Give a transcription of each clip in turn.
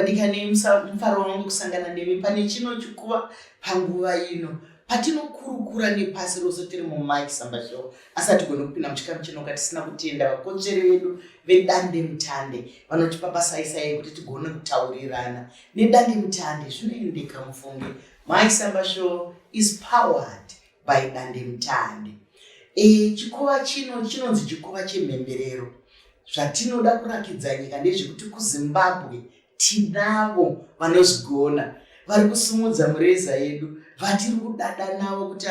vadikani mufaro wangu kusangana nemi pane chino chikuva panguva ino patinokurukura nepasi rose tiri muMike Samba Show asati gona kupinda muchikamu chinoka tisina kutenda vakodzeri vedu vedande mutande vanotipa basa isai kuti tigone kutaurirana nedande mutande zvinoendeka mufunge. Mike Samba Show is powered by dande mutande. Chikuva chinonzi chikuva chemhemberero. Zvatinoda kurakidza nyika ndezvekuti kuZimbabwe tinavo vanozvigona vari kusumudza mureza yedu vatiri kudada navo kuti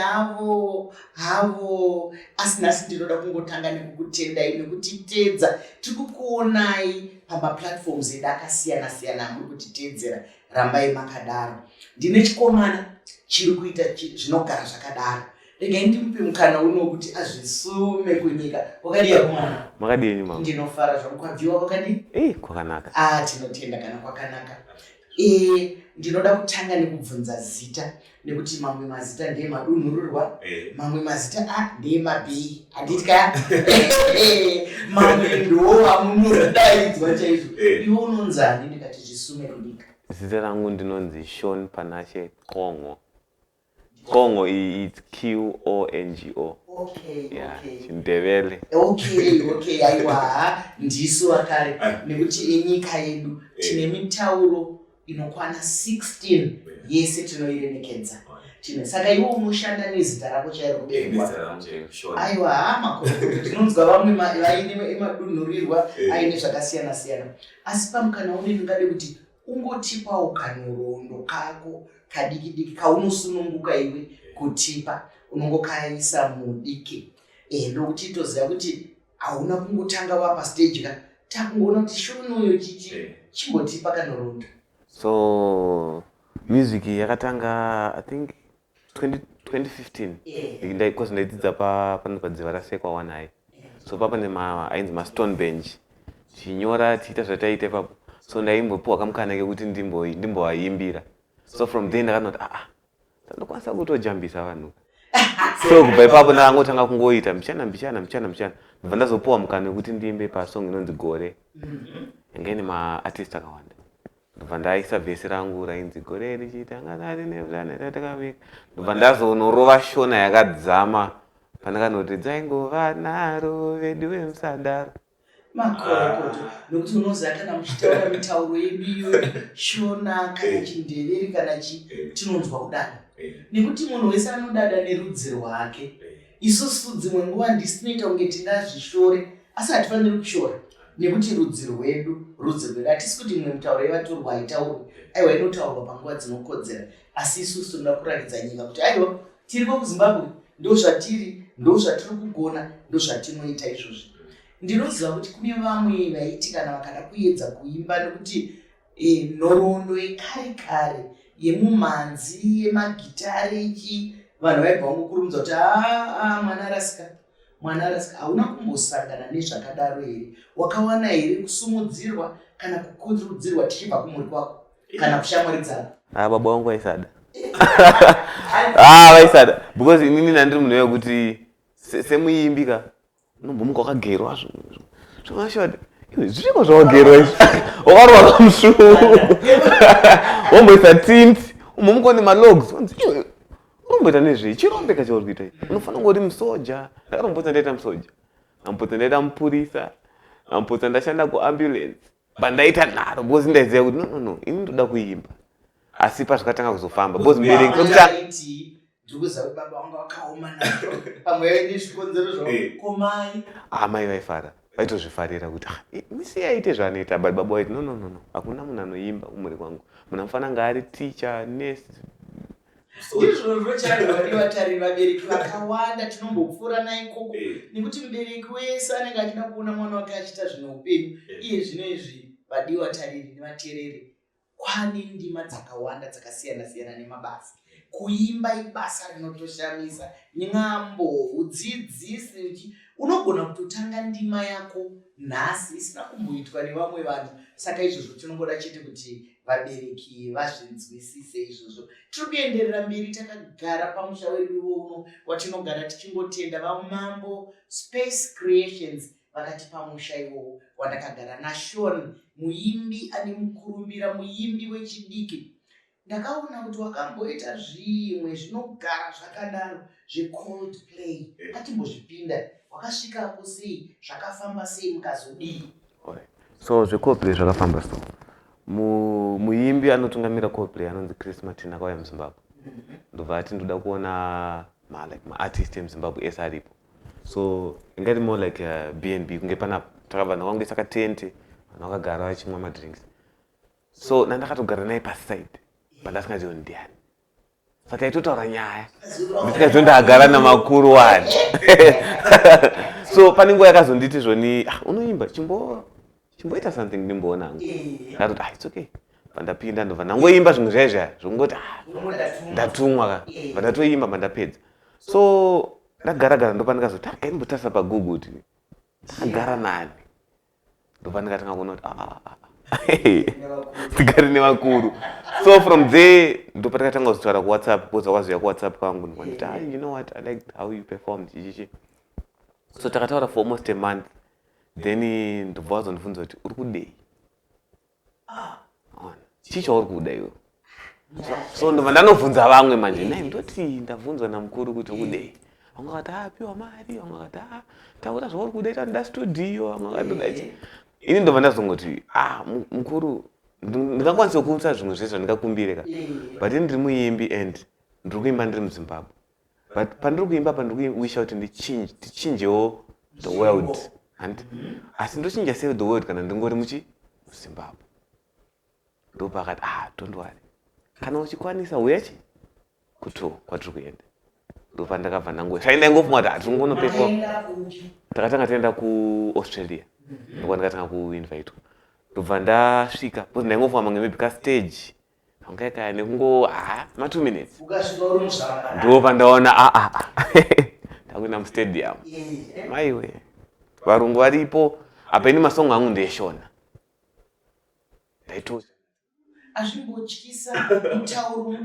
havo asi nhasi ndinoda kungotanga nekukutendai nekutiteedza tiri kukuonai pamaplatforms edu akasiyana siyana amuri kutiteedzera. Rambai makadaro. Ndine chikomana chiri kuita zvinogara zvakadaro. Regai ndimupe mukana uno kuti azvisume kunyika. Wakadii komana? Makadini mama? Ndinofara zvamukabviwa wakadii? Kwakanaka. Tinotenda kana kwakanaka. Ndinoda kutanga nekubvunza zita nekuti mamwe mazita ndiye madunhurirwa, mamwe mazita ndiye mabhii. Handitya? Mamwe ndo amunodaidzwa chaizvo. Iwe unonzani ndikati zvisume kunyika? Zita rangu ndinonzi Sean Panashe Kongo. Kongo it's Qongo. Okay. Chindevele. Okay, aiwa ndisu wakare nekuti inyika yedu tine mitauro inokwana 16 yese tinoiremekedza. Saka iwe unoshanda nezita rako chairo kuberwa. Aiwa makuru tinonzwa vamwe vaine madunhurirwa aine zvakasiyana siyana. Asi pamukana une ndingade kuti ungotipawo kanhoroondo kako kadiki kaunosununguka iwe kutipa unongokaisa mudiki. Ndokuti toziva kuti hauna kungotanga wapa stage ka takungoona kuti shonoyo chimbotipa kanhoroondo. So music yakatanga I think 2015. Because ndaitidza padziva rasekwa wanai. So papa ainzi maStone Bench chinyora tiita zvataita ipapo. So ndaimbopuwa kamukana kekuti ndimboaimbira. So from then ndakanoti ndokwanisa kutojambisa vanhu. So kubva ipapo ndakangotanga kungoita mchana. Ndobva ndazopuwa mukana wekuti ndiimbe pasong inonzi Gore. Ngeni maartist akawanda. Ndobva ndaisa vhesi rangu rainzi Gore richitanga nevulana tatakavika. Ndobva ndazonorova shona yakadzama pandakanoti dzaingova naro vedu vemusadaro. Makorokoto nokuti unoziva kana muchitaura mitauro yedu iyo shona kana chindeveri kana tinonzwa kudada nekuti munhu wese anodada nerudzi rwake. Isusu dzimwe nguva ndisinoita kunge tingazvishore asi hatifaniri kushora nekuti rudzi rwedu hatisi kuti imwe mitauro yevatorwa haitaurwi, aiwa inotaurwa panguva dzinokodzera. Asi isusu tinoda kurakidza nyika kuti aiwa tiripo kuZimbabwe ndozvatiri kugona ndozvatinoita izvozvi. Ndinoziva kuti kune vamwe vaiti kana vakada kuedza kuimba nekuti nhoroondo yekare kare yemumanzi yemagitari vanhu vaibva vangokurumidza kuti mwana rasika. Hauna kumbosangana nezvakadaro here? Wakawana here kusumudzirwa kana kukurudzirwa tichibva kumhuri kwako kana kushamwari dzako? Baba vangu vaisada. Vaisada because inini ndandiri munhu wekuti semuimbika unombomuka wakagerwa zvakashota. Zviko zvakagerwa izvi wakarwa kamusuru womboisa tint umbomuka une malogs uromboita nezvei chirombeka chauri kuita unofanira ngori musoja. Ndakarombodza ndaita musoja, ndambodza ndaita mupurisa, ndambodza ndashanda kuambulance bandaita nharo because ndaiziva kuti no ini ndoda kuimba. Asi pazvakatanga kuzofamba because mbereki ndikuziva kuti baba vangu vakaoma nazvo pamwe nezvikonzero zvakomai. Mai vaifara vaitozvifarira kuti misi aite zvanoita but baba vaiti no hakuna munhu anoimba kumhuri kwangu, munhu anofanira kunge ari ticha nesi. Ndizvozvo chaivatariri vabereki vakawanda tinombopfuura naikoko nekuti mubereki wese anenge achida kuona mwana wake achiita zvine upenyu. Iye zvino izvi vadiwatariri nevateereri kwane ndima dzakawanda dzakasiyana siyana nemabasa. Kuimba ibasa rinotoshamisa, nyambo, udzidzisi, unogona kutotanga ndima yako nhasi isina kumboitwa nevamwe vanhu. Saka izvozvo tinongoda chete kuti vabereki vazvinzwisise izvozvo. Tiri kuenderera mberi takagara pamusha wedu uno watinogara tichingotenda vaMambo Space Creations vakati pamusha iwowo wandakagara naSean muimbi ane mukurumbira, muimbi wechidiki. Ndakaona kuti wakamboita zvimwe zvinogara zvakadaro zveColdplay. Ngatimbozvipinda. Wakasvikapo sei? Zvakafamba sei mukazodii? So zveColdplay zvakafamba so. Muimbi anotungamira Coldplay anonzi Chris Martin akauya muZimbabwe. Ndobva ati ndoda kuona ma-artist emuZimbabwe ese aripo. So ingati more like B&B kunge pana takabva ndakaungesa katente vanhu vakagara vachimwa madrinks. So ndakatogara naye paside pandasingazivi ndiani. Saka taitotaura nyaya ndisikazondagara namakuru wani. So pane nguva yakazonditi zvoni unoimba chimboita something ndimboona hangu. Ndakati it's okay. Pandapinda ndobva ndangoimba zvimwe zvaizvaya zvokungoti ndatumwa ndatoimba mandapedza. So ndagara ndopa ndikazoti ndimbotarisa paGoogle kuti ndakagara nani. Ndopa ndikatanga kuona kuti ndigare nevakuru. So from there ndopa ndakatanga kuzitaura kuWhatsApp because waziva kuWhatsApp kwangu ndikati you know what, I liked how you performed chichichi. So takataura for almost a month. Then ndobva wazondibvunza kuti uri kudei. Chii chauri kuda iwe? So ndobva ndanovhunza vamwe manje naye ndoti ndabvunzwa namukuru kuti kudei. Vamwe vakati piwa mari, vamwe vakati taura zvauri kuda ita nda studio, vamwe vakati ini ndobva ndazongoti mukuru ndingakwanisa kuita zvimwe zvese zvandingakumbire ka. But ndiri muimbi and ndiri kuimba ndiri muZimbabwe. But pandiri kuimba pandiri kuwisha kuti ndichinjewo the world. And asi ndochinja sei the world kana ndingori muZimbabwe. Ndopa akati don't worry. Kana uchikwanisa uyachi kuto kwatiri kuenda. Ndopa ndakabva ndangoenda. Shainda ingofuma kuti tingongoperform. Takatanga taenda kuAustralia. Ndokwa ndakatanga kuinvitwa. Ndobva ndasvika. Because ndaingofuma mamwe maybe stage. Ndangakaya nekungo 2 minutes. Ukasvika uri muzvara. Ndopa ndaona ndakuenda mustadium. Maiwe. Varungu varipo. Apa ini masongo angu ndeshona. Ndaitosha. Azvimbotyisa mutauro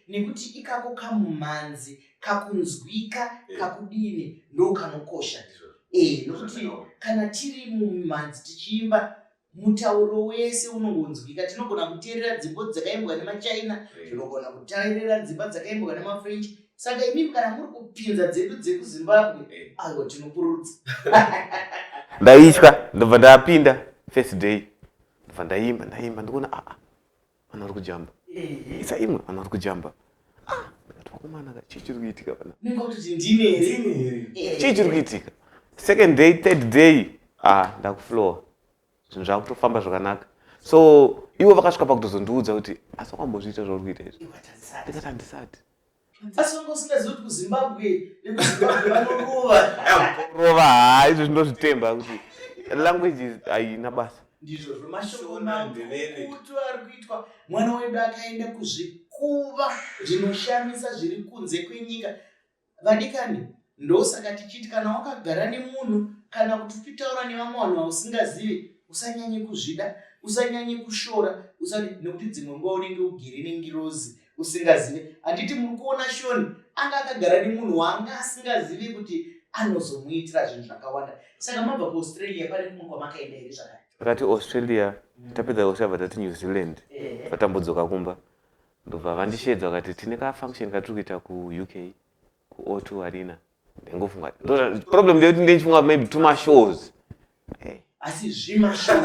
nekuti ikako kamumhanzi kakunzwika kakudini ndo kanokosha. Nokuti kana tiri mumhanzi tichiimba mutauro wese unongonzwika. Tinogona kuteerera dzimbo dzakaimbwa nemaChina, tinogona kuteerera dzimba dzakaimbwa nemafrench. Saka imi kana muri kupinza dzedu dzekuZimbabwe tinopururudza. Ndaitya ndobva ndapinda first day. Ndaimba ndikuona vanhu vari kujamba. Isa imwe vanhu vari kujamba. Ndikati vakomana chii chiri kuitika pana? Ndingoti ndine here. Chii chiri kuitika? Second day, third day, ndakufloor. Zvinhu zvakutofamba zvakanaka. So ivo vakasvika pakutozondiudza kuti asi wakambozviita zvauri kuita izvi. Ndikati handisati. Asi wanga usingazivi kuti kuZimbabwe vanorova. Rova izvo ndinozvitemba kuti language haina basa. Ndizvo zvomashoko makutu ari kuitwa. Mwana wedu akaenda kuzvikuva zvinoshamisa zviri kunze kwenyika. Vadikani, ndosaka tichiti kana wakagara nemunhu kana kuti uchitaura nevamwe vanhu vausingazivi, usanyanye kuzvida, usanyanye kushora, nekuti dzimwe nguva unenge ugere nengirozi usingazivi. Handiti muri kuona Shoni anga akagara nemunhu wanga asingazivi kuti anozomuitira zvinhu zvakawanda. Saka mabva kuAustralia pane kumwe kwamakaenda here zvakare? Takati Australia, tapedza kushabva tati New Zealand, vatambodzoka kumba. Ndobva vandishedza vakati tine kafunction katiri kuita kuUK, kuO2 Arena. Ndengofunga problem ndeyekuti ndichifunga maybe 2 mashows. Asi zvimashows.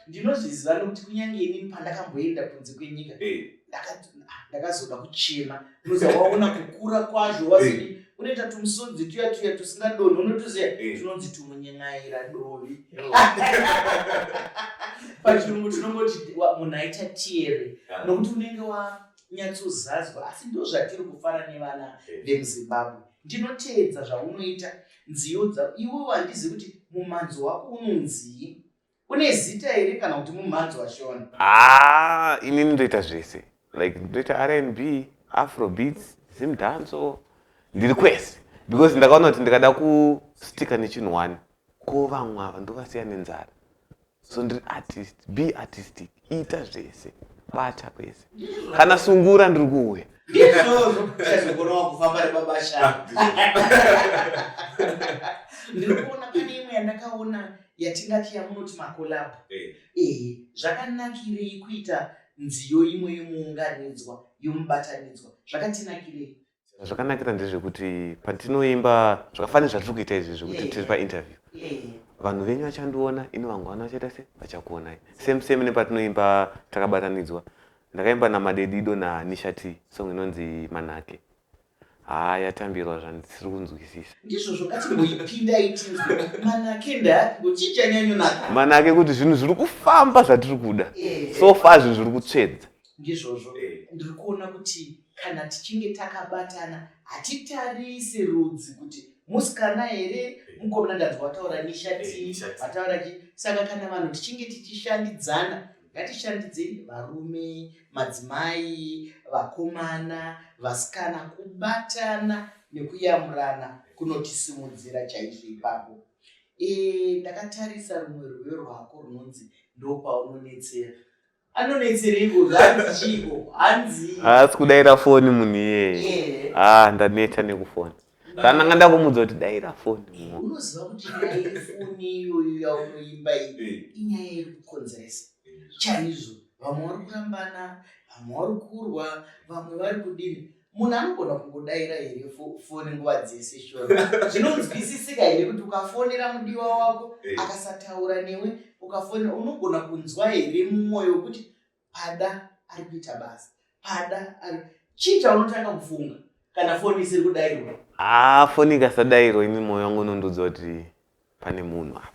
Ndinozviziva nokuti kunyange inini pandakamboenda kunze kwenyika ndakazoda kuchema. Unoziva waona kukura kwazvo wazidi unoita tumusodzi tuya tusingadonhi unotoziva tunonzi tumunyen'aira dovi. Pachirungu tinongoti munhu aita tiere nokuti unenge wanyatsozadzwa. Asi ndo zvatiri kufara nevana vemuZimbabwe. Ndinoteedza zvaunoita nziyo iwo handizi kuti mumhanzo wako unonzii. Une zita here kana kuti mumhanzo waShona? Inini ndoita zvese. Like ndoita R&B, Afrobeats, zimdanso. Ndiri kwese. Because ndakaona kuti ndikada kustika nechinhu one. Ko vamwe ava ndovasiya nenzara. So ndiri artist, be artistic, ita zvese. Bata kwese. Kana sungura ndiri kuuya. Ndizvozvo uchazogona kufamba nebabasha. ndiri kuona pane imwe yandakaona yatingati yamunoti makolabhu. Zvakanakirei kuita nziyo imwe yomuunganidzwa yomubatanidzwa? Zvakatinakirei? Zvakanakira ndezvekuti patinoimba zvakafanira zvatiri kuita izvi zvekuti tiri painterview, vanhu venyu vachandiona, ino vangu vana vachaita se vachakuonai. Same nepatinoimba takabatanidzwa. Ndakaimba naMadedido naNishati song inonzi Manake. Yatambirwa zvandisiri kunzwisisa. Ndizvo ngatimboipindai tinzwe. Manake ndati chichanyanyonaka. Manake kuti zvinhu zviri kufamba zvatiri kuda. So far zvinhu zviri kutsvedza. Ndizvozvo ndiri kuona kuti kana tichinge takabatana hatitarise rudzi kuti musikana here, mukomana ndanzwa vataura Nishati, vataura saka kana vanhu tichinge tichishandidzana, ngatishandidzei varume, madzimai, vakomana, vasikana, kubatana nekuyamurana kunotisimudzira chaizvo ipapo. Ndakatarisa rumwe rwiyo rwako runonzi ndopaunonetsera. Anonetsereiko? Hanzi chiko? Hanzi asi kudaira foni munhu iyeye. Ndaneta nekufoni. Kana nganda kumudza kuti daira foni. Unoziva kuti daira foni iyoyo yaunoimba iyi inyaya yekukonzeresa chaizvo. Vamwe vari kurambana, vamwe vari kurwa, vamwe vari kudini. Munhu anogona kungodaira here foni nguva dzese shona. Zvinonzwisisika here kuti ukafonera mudiwa wako akasataura newe, ukafonera unogona kunzwa here mumwoyo kuti pada ari kuita basa, pada ari chii chaunotanga kufunga kana foni isiri kudairwa? Foni ikasadairwa ini mwoyo wangu unondudza kuti pane munhu apa.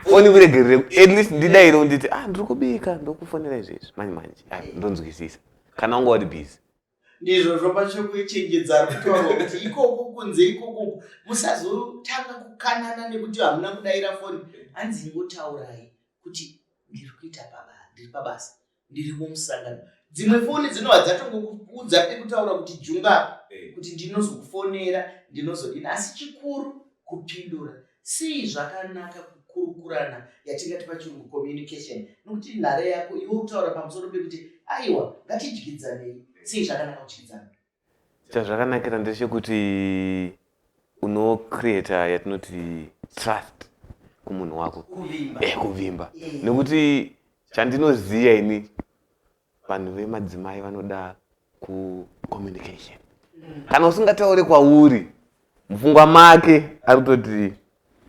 Foni kuregerere at least ndidaire nditi ndiri kubika ndokufonera izvezvi manje ndonzwisisa kana wanga wari busy. Ndizvo zvopacho kuchenjedza kutaurwa kuti ikoko kunze ikoko musazotanga kukanana nekuti hamuna kudaira foni. Hanzi ingotaurai kuti ndiri kuita ndiri pabasa, ndiri mumusangano. Dzimwe foni dzinobva dzatongokuudza pekutaura kuti junga kuti ndinozokufonera ndinozodini, asi chikuru kupindura. Sei zvakanaka kukurukurana yatingati pachirungu communication, nokuti nhare yako iwe kutaura pamusoro pekuti aiwa ngatidyidzanei. Sei zvakanaka kudyidzana? Chazvakanakira ndechekuti unocreata yatinoti trust kumunhu wako. Kuvimba. Nekuti chandinoziya ini vanhu vemadzimai vanoda kucommunication. Kana usingataure kwauri mupfungwa make arikutoti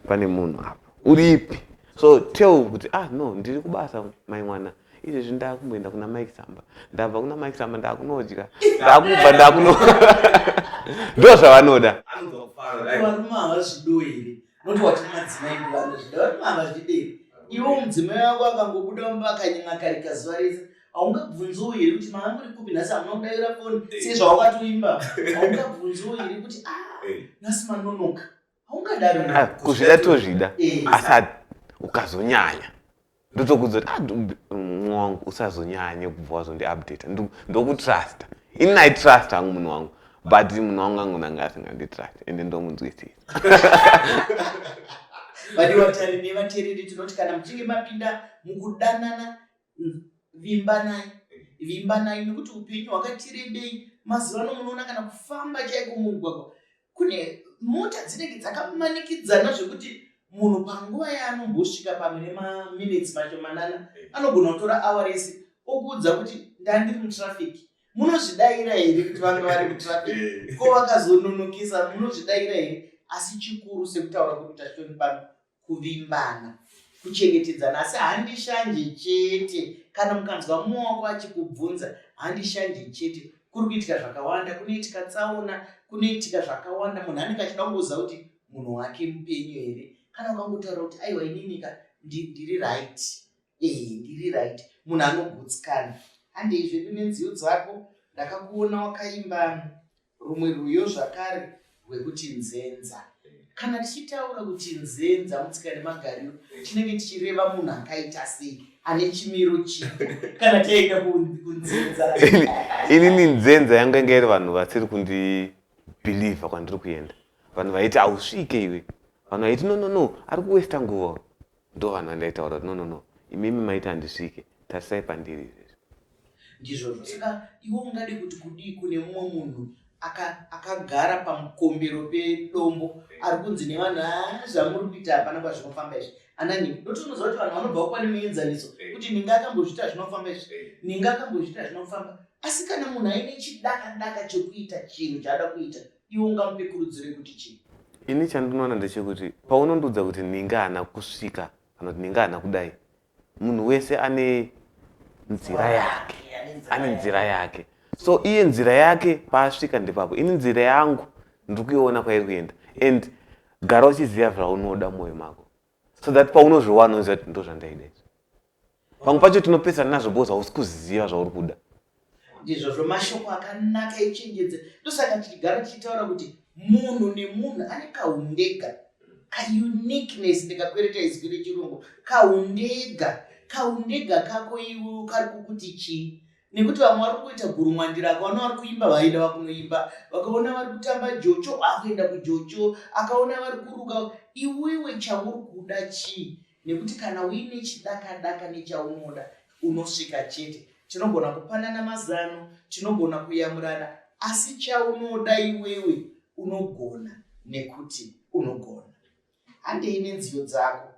pane munhu apa. Uripi? So tell kuti no ndiri kubasa mai mwana. Izvezvi ndakumboenda kuna Mike Samba. Ndabva kuna Mike Samba ndakunodya. Ndakubva ndakuno. Ndo zvavanoda. Varume havazvido here? Noti wati madzimai ndivanozvida. Varume havazvidei. Iwo mudzimai wako akangobuda mumba akanyemakarika zuva rese, haungabvunziwo here kuti mama muri kupi nhasi hamuna kudaira foni sezvawakatoimba? Haungabvunziwo here kuti nhasi manonoka? Haungadaro. Kuzvida tozvida. Asi ukazonyanya ndotokudza kuti wangu usazonyanye kubva wazondiupdate ndokutrusta. Ini naitrust hangu munhu wangu, but munhu wangu angonanga asinganditrust ende ndomunzwisisa. Vadiwatari nevateereri tinoti kana muchinge mapinda mukudanana, vimbanai nekuti upenyu hwakati rebei. Mazuva ano munoona kana kufamba chaiko mumugwagwa kune mota dzinenge dzakamanikidzana zvekuti munhu panguva yaanombosvika pamwe nemaminitsi mashomanana anogona kutora awa rese okuudza kuti ndandiri mutrafiki. Munozvidaira here kuti vange vari mutrafiki? Ko vakazononokisa munozvidaira here? Asi chikuru sekutaura kuti tashoni pano kuvimbana, kuchengetedzana. Asi handishanje chete. Kana mukanzwa mumwe wako achikubvunza handishanje chete, kuri kuitika zvakawanda, kunoitika tsaona, kunoitika zvakawanda. Munhu anenge achida kungoziva kuti munhu wake mupenyu here. Kana ukangotaura kuti aiwa ininika ndiri right, ndiri right, munhu anogutsikana. Handei zvedu nenziyo dzako. Ndakakuona wakaimba rumwe rwiyo zvakare rwekuti nzenza. Kana tichitaura kuti nzenza mutsika nemagariro, tinenge tichireva munhu akaita sei, ane chimiro chipi kana taenda kunzenza? Inini nzenza yangu yanga iri vanhu vasiri kundibhilivha kwandiri kuenda. Vanhu vaiti ausvike iwe. Vanhu vaiti no ari kuwesta nguva. Ndo vanhu vandaitaura kuti no imimi maiti handisvike, tarisai pandiri. Ndizvozvo. Saka iwe ungade kuti kudii kune mumwe munhu akagara pamukombero pedombo ari kunzi nevanhu zvamuri kuita hapana kwazvinofamba izvi anani ndotonoziva kuti vanhu vanobva kupa nemuenzaniso kuti ninga akambozvita zvinofamba izvi ninga akambozvita zvinofamba asi kana munhu aine chidaka chekuita chinhu chaada kuita iwe ungamupe kurudziro yekuti chii? Ini chandinoona ndechekuti paunondudza kuti ninga hana kusvika kana kuti ninga hana kudai, munhu wese ane nzira yake. So iye nzira yake paasvika ndepapo, ini nzira yangu ndiri kuiona kwairi kuenda, and gara uchiziva zvaunoda mwoyo mako, so that paunozviwana unoziva kuti ndozvandaida izvi. Pamwe pacho tinopesana nazvo because hausi kuziva zvauri kuda. Ndizvozvo mashoko akanaka echenjedze. Ndosaka tichigara tichitaura kuti munhu nemunhu ane kaundega, kauniqueness, ndikakwereta izwi rechirungu, kaundega kako iwe kari kukuti chii? Nekuti vamwe vari kuita gurumwandira, akaona vari kuimba vaida vakunoimba, vakaona vari kutamba jocho akuenda kujocho, akaona vari kuruka. Iwewe chauri kuda chii? Nekuti kana uine chidaka nechaunoda unosvika chete. Tinogona kupanana mazano, tinogona kuyamurana, asi chaunoda iwewe unogona, nekuti unogona. Handei nenziyo dzako.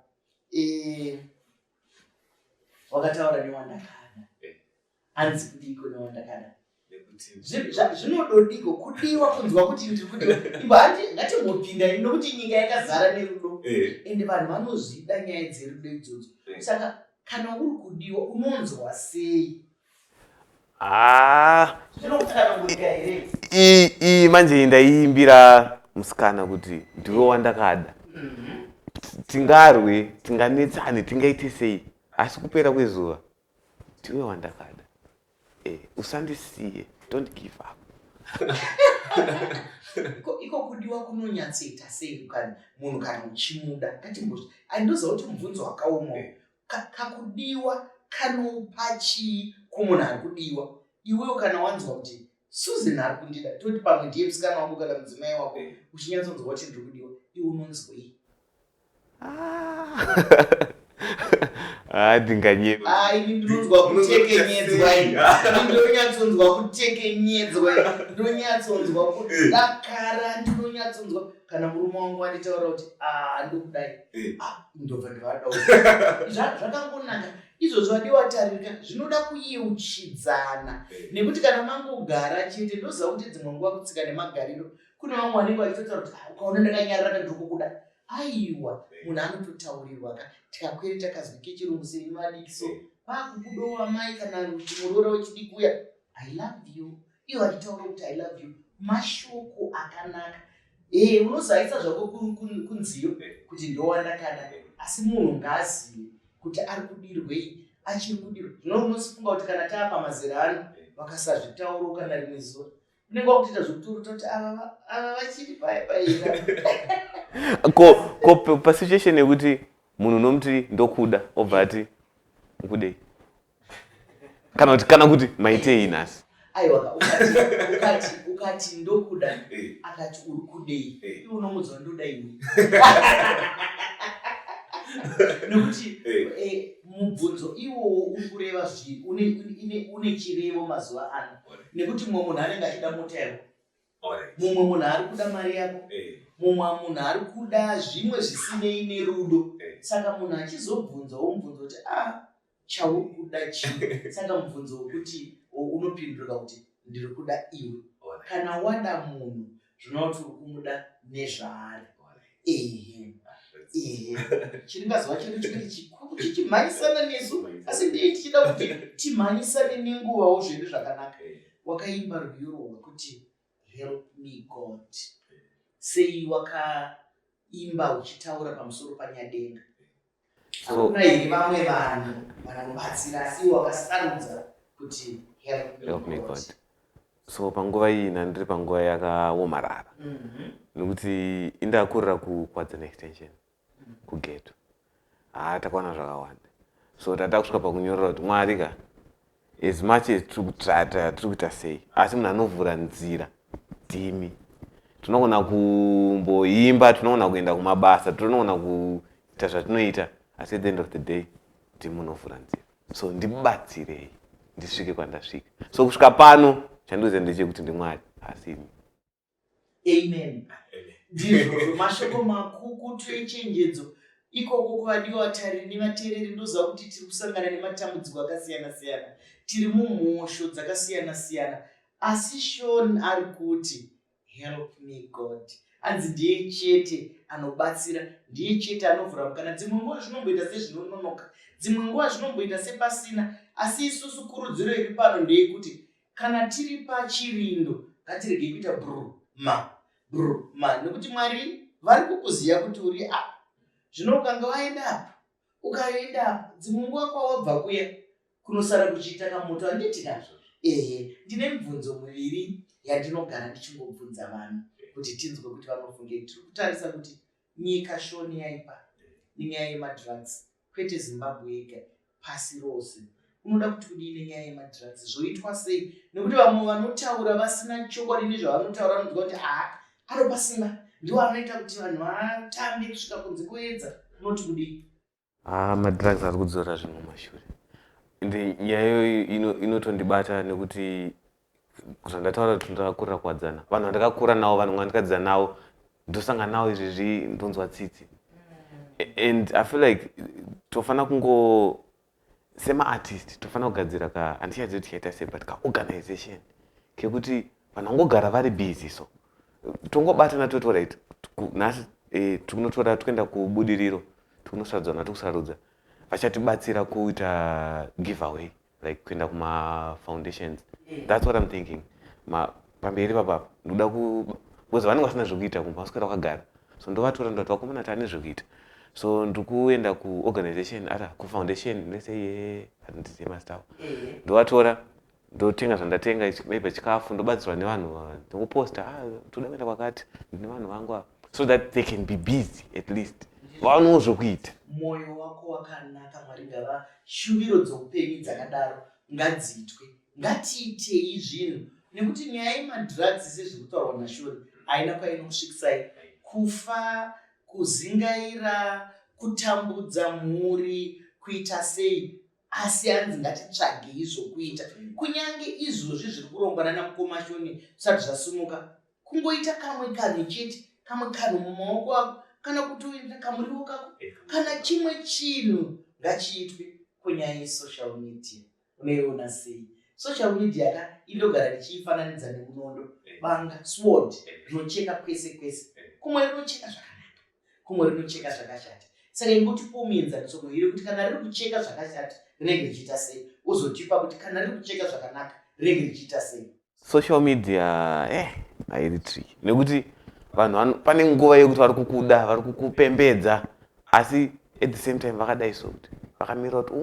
Wakataura newandakada. Hanzi kudiko newandakada. Zvinododiko kudiwa kunzwa kuti ndiri kudiwa. Ibo ngatimupinda nokuti nyika yakazara nerudo. Ende vanhu vanozvida nyaya dzerudo idzodzo. Saka kana uri kudiwa unonzwa sei? Iyi manje ndaiimbira musikana kuti ndiwe wandakada. Tingarwe, tinganetsane, tingaite sei, asi kupera kwezuva ndiwe wandakada. Usandisiye, don't give up. Iko kudiwa kunonyatsoita sei munhu kana uchimuda? Ndoziva kuti mubvunzo wakaoma. Kakudiwa kanopa chii kumunhu ari kudiwa? Iwewe kana wanzwa kuti Susan ari kundida, toti pamwe ndiye musikana wako kana mudzimai wako, uchinyatsonzwa kuti ndiri kudiwa, iwe unonzwei? Ndinganyeva. Ini ndinonzwa kutekenyedzwa, ndinonyatsonzwa kutekenyedzwa, ndinonyatsonzwa kudakara, ndinonyatsonzwa kana murume wangu anditaura kuti ndokudai, ndobva ndivada. Zvakangonaka. Izvozvo vadiwa tarika zvinoda kuyeuchidzana, nekuti kana mangogara chete ndoziva kuti dzimwe nguva kutsika nemagariro kune vamwe vanenge vachitotaura kuti ukaona ndakanyarara ndiri kukuda. Aiwa, munhu anototaurirwa tikakwere takazwi kechirungu semadikiso pakukudowa mai kana kuti muroora wechidiki uya I love you, iwo achitaura kuti I love you, mashoko akanaka. Unozaisa zvako kunziyo kuti ndowandakada, asi munhu ngaazive kuti ari kudirwei, achiri kudirwa. Zvino unosifunga kuti kana taapa mazera ano vakasazvitauro kana rimwe zuva unenge wakutoita zvekutoruta kuti ava vachiri paira. Ko pasituation yekuti munhu unomuti ndokuda obva ati ukudei, kana kuti maitei nhasi. Aiwa, ukati ndokuda akati uri kudei, iwe unomudzwa ndoda ini. Nokuti mubvunzo iwowo uri kureva une chirevo mazuva ano, nekuti mumwe munhu anenge achida mota yako, mumwe munhu ari kuda mari yako, mumwe munhu ari kuda zvimwe zvisinei nerudo. Saka munhu achizobvunzawo mubvunzo kuti chauri kuda chii? Saka mubvunzo wekuti unopindurika kuti ndiri kuda iwe. Kana wada munhu zvinova kuti uri kumuda nezvaari. Chiringazuva chedu chiri chikuru chichimhanyisana nesu, asi ndii tichida kuti timhanyisane nenguvawo zvedu zvakanaka. Wakaimba rwiyo rwekuti help me God. Sei wakaimba uchitaura pamusoro panyadenga? Hakuna here vamwe vanhu vanobatsira, asi wakasarudza kuti help me God. So panguva iyi ndiri panguva yakaomarara, nekuti indakurira kukwadzana extension kugeto. Takaona zvakawanda, so tata kusvika pakunyorera kuti Mwari ka, as much as tiri kuita sei, asi munhu anovhura nzira ndimi. Tinogona kumboimba, tinogona kuenda kumabasa, tinogona kuita zvatinoita, asi at the end of the day ndimi munovhura nzira. So ndibatsirei ndisvike kwandasvika. So kusvika pano chandiudzwa ndechekuti ndiMwari, asi imi. Amen. Ndizvo mashoko makukutu echenjedzo ikoko kwadiwa vatariri nevateereri ndoziva kuti tiri kusangana nematambudziko akasiyana-siyana, tiri mumhosho dzakasiyana-siyana, asi Sean ari kuti help me God. Anzi ndiye chete anobatsira, ndiye chete anovhura mukana. Dzimwe nguva zvinomboita sezvinononoka, dzimwe nguva zvinomboita sepasina, asi isusu kurudziro iri pano ndeyekuti kana tiri pachirindo ngatirege kuita bruma, nekuti Mwari vari kukuziva kuti uri apa. Zvino ukanga waenda apa, ukaenda apa, dzimwe nguva kwawabva kuya kunosara kuchiita kamoto. Handiti nazvo? Ndine mibvunzo miviri yandinogara ndichingobvunza vanhu kuti tinzwe kuti vanofunge. Tiri kutarisa kuti nyika shoni yaipa nenyaya yemadrugs, kwete Zimbabwe yega, pasi rose. Unoda kuti kudii nenyaya yemadrugs? Zvoitwa sei? Nekuti vamwe vanotaura vasina chokwadi nezvavanotaura vanonzwa kuti anopa simba, ndiwo anoita kuti vanhu vatambe kusvika kunze kuedza. Unoti kudii? Madrugs ari kudzora zvinhu mumashure. Ende nyaya inotondibata nekuti zvandataura kuti ndakakurira kuwadzana, vanhu vandakakura navo, vanhu vandikadzidza navo, ndosangana navo izvezvi ndonzwa tsitsi. And I feel like tofana kungo sema-artist tofana kugadzira handichazivi kuti chaita sei, but ka-organization kekuti vanhu vangogara vari busy, so tongobatana toti right, nhasi tinotora toenda kubudiriro, tinosarudzwa natikusarudza, vachatibatsira kuita giveaway, like kuenda kuma-foundations. That's what I'm thinking. Pamberi papa ndoda because vanenge vasina zvekuita kumba, vaswera vakagara, so ndovatora ndoti vakomana tane zvekuita, so ndikuenda kuorganization kufoundation, let's say handitizive mazita avo, ndovatora ndotenga zvandatenga, maybe chikafu, ndobatsirwa nevanhu, ndingoposta toda kuenda kwakati nevanhu vangu, so that they can be busy at least, vaonewo zvekuita. Mwoyo wako wakanaka. Mwari ngava shuviro dzoupenyu dzakadaro ngadziitwe. Ngatiitei zvinhu, nekuti nyaya yemadrugs sezviri kutaurwa naShori haina kwainosvikisai. Kufa, kuzingaira, kutambudza mhuri, kuita sei, asi hanzi ngatitsvagei zvokuita. Kunyange izvozvi zviri kurongwana namukoma Shoni zvisati zvasimuka, kungoita kamwe kanhu chete, kamwe kanhu mumaoko ako, kana kutoenda kamuriwo kako, kana chimwe chinhu ngachiitwe kunyaya yesocial media. Unaiona sei? Social media indogara ndichiifananidza nemunondo, banga, sword, rinocheka kwese kwese. Kumwe rinocheka zvakanaka, kumwe rinocheka zvakashata. Saka ingotipomenza nesoko iri kuti kana riri kucheka zvakashata rinenge richiita sei, uzotipa kuti kana riri kucheka zvakanaka rinenge richiita sei. Social media hairi tricky, nekuti vanhu pane nguva yekuti vari kukuda, vari kukupembedza, asi at the same time vakadai so kuti vakamira kuti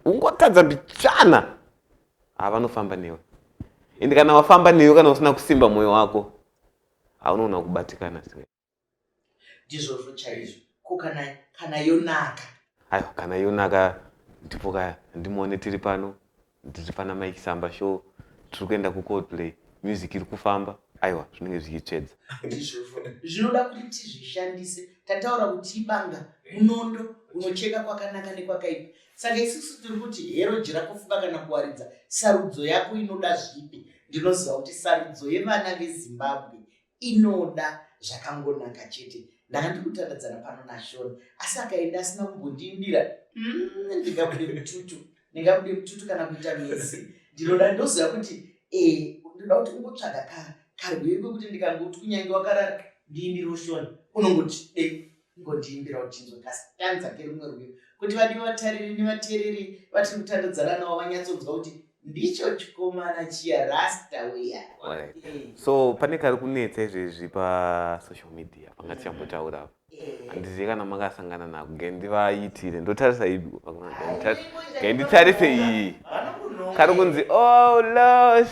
ungotadza mbichana, vanofamba newe. Ende kana wafamba newe, kana usina kusimba mwoyo wako, haunoona kubatikana. Ndizvozvo chaizvo. Ko kana yonaka, aiwa, kana yonaka ndipo kaya ndimuone tiri pano, ndiri pana Mike Samba show, tiri kuenda kuColdplay, music iri kufamba, aiwa, zvinenge zvichitsvedza. Ndizvozvo zvinoda kuti tizvishandise. Tataura kuti ibanga, munondo unocheka kwakanaka nekwakaipa. Saka isusu tiri kuti hero jira kufunga kana kuwaridza, sarudzo yako inoda zvipi? Ndinoziva kuti sarudzo yevana veZimbabwe inoda zvakangonaka chete. Ndanga ndikutandadzana pano naShoni, asi akaenda asina kumbondiimbira, ndingabude mututu kana kuita mezi. Ndoziva kuti ndoda kuti ungotsvaga karwere kwekuti ndikangoti kunyange wakarara ndiimbire Shoni, unongoti ngondiimbira uchinzwa kasitanza kerumwe rwego, kuti vadiwa vatariri nevateereri vatiri kutandadzana navo vanyatsonzwa kuti ndicho chikomana chiya rasta weya. So pane kari kunetsa izvezvi pasocial media pangatichambotaura, handizivi kana makasangana nako, ngendivaitire ndotarisa idu, ngenditarise iyi kari kunzi oh Lord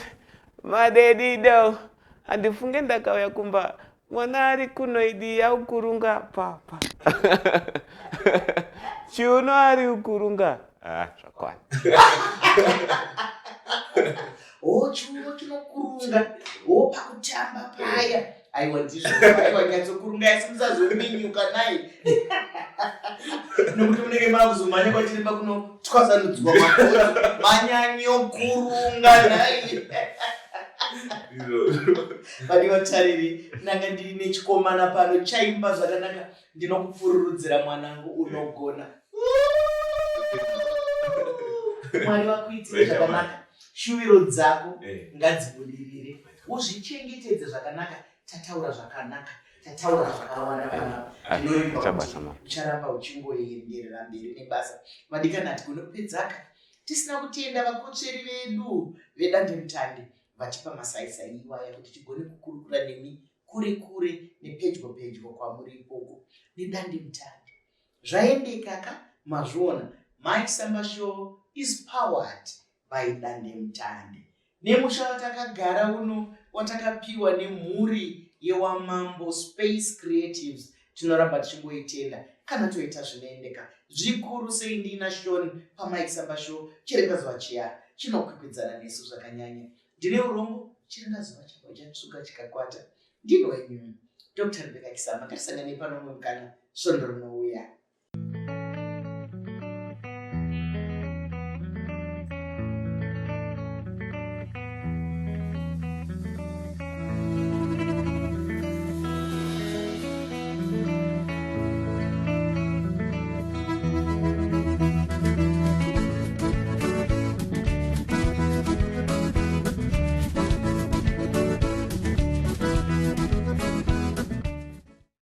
madedido, handifunge ndakauya kumba mwana ari kunoidi yaukurunga papa chiuno ari ukurunga zvakwana. Chiuno chinokurunga, pakutamba paya, aiwa ndizvo, aiwa nyatsokurunga, asi musazominyuka naye. Nokuti munenge makuzomanya kwatiri pakunotwasanudzwa makura, manyanyokurunga naye. vadi vatariri nanga ndine chikomana pano chaimba zvakanaka ndinokupfururudzira mwanangu unogona mwari vakuitire zvakanaka shuviro dzako ngadzibudirire uzvichengetedze zvakanaka tataura zvakanaka tataura zvakawanda panapa ucharamba uchingoenderera mberi nebasa madikani ati kunopedzaka tisina kutenda vakotsveri vedu vedandemutande vachipa masaisai iwaya kuti tigone kukurukura nemi kure kure nepedyo pedyo kwamuri ikoko nedandemutande zvaendeka ka mazviona. My Samba Show is powered by Dandemutande. Nemusha watakagara uno watakapiwa nemhuri yeWamambo Space Creatives tinoramba tichingoitenda kana toita zvinoendeka zvikuru sei ndina Shoni paMike Samba Show chireka zuva chiya chinokwikwidzana nesu zvakanyanya. Ndine urombo chireka zuva chako chatsvuka chikakwata ndino wenyu Dr. Rebecca Kisama. Ngatisangane pano mumwe mukana. Sondorono.